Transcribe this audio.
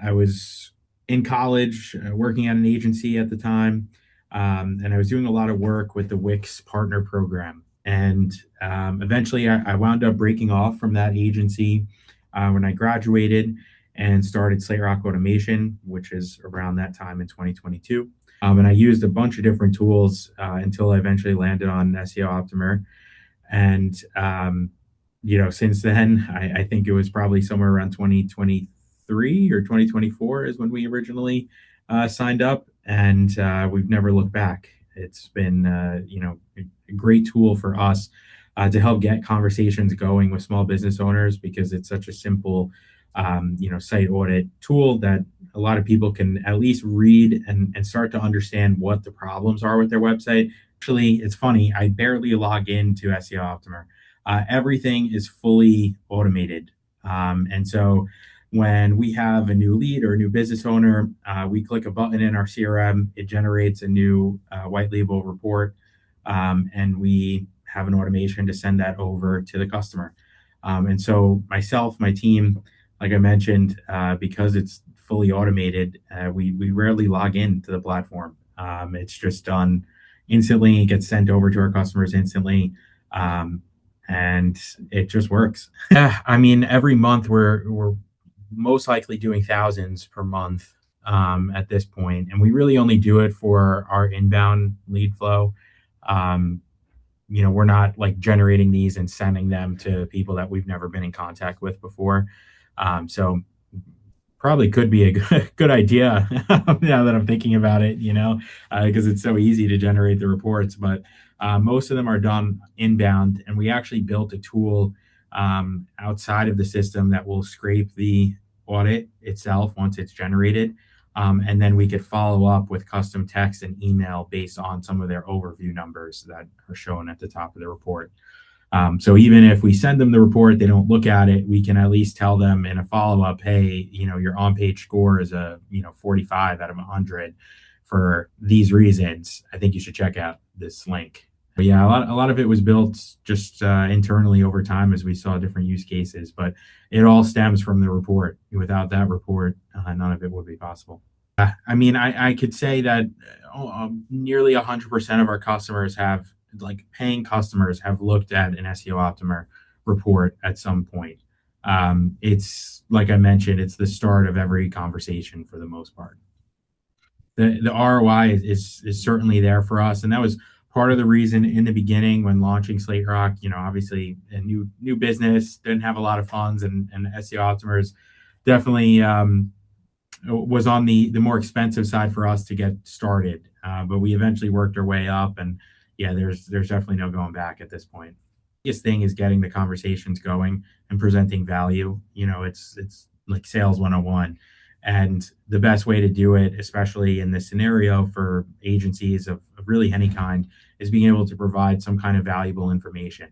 I was in college, working at an agency at the time, and I was doing a lot of work with the Wix partner program. And eventually, I wound up breaking off from that agency when I graduated and started Slaterock Automation, which is around that time in 2022. And I used a bunch of different tools until I eventually landed on SEOptimer. And since then, I think it was probably somewhere around 2023 or 2024 is when we originally signed up, and we've never looked back. It's been, a great tool for us to help get conversations going with small business owners because it's such a simple, site audit tool that a lot of people can at least read and start to understand what the problems are with their website. Actually, it's funny. I barely log into SEOptimer. Everything is fully automated. And so when we have a new lead or a new business owner, we click a button in our CRM, it generates a new white label report, and we have an automation to send that over to the customer. And so myself, my team, like I mentioned, because it's fully automated, we rarely log into the platform. It's just done instantly, it gets sent over to our customers instantly. And it just works. Yeah, I mean, every month we're most likely doing thousands per month at this point, and we really only do it for our inbound lead flow. Um, we're not like generating these and sending them to people that we've never been in contact with before. So probably could be a good idea now that I'm thinking about it, because it's so easy to generate the reports. But most of them are done inbound, and we actually built a tool outside of the system that will scrape the audit itself once it's generated. And then we could follow up with custom text and email based on some of their overview numbers that are shown at the top of the report. So even if we send them the report, they don't look at it, we can at least tell them in a follow-up, hey, your on-page score is a 45 out of 100 for these reasons. I think you should check out this link. But yeah, a lot of it was built just internally over time as we saw different use cases, but it all stems from the report. Without that report, none of it would be possible. I mean, I could say that nearly 100% of our customers have, like paying customers have looked at an SEOptimer report at some point. It's like I mentioned, it's the start of every conversation for the most part. The ROI is certainly there for us, and that was part of the reason in the beginning when launching Slaterock. Obviously a new business, didn't have a lot of funds, and SEOptimers definitely was on the more expensive side for us to get started. But we eventually worked our way up, and yeah, there's definitely no going back at this point. The biggest thing is getting the conversations going and presenting value. It's like sales 101. And the best way to do it, especially in this scenario for agencies of really any kind, is being able to provide some kind of valuable information.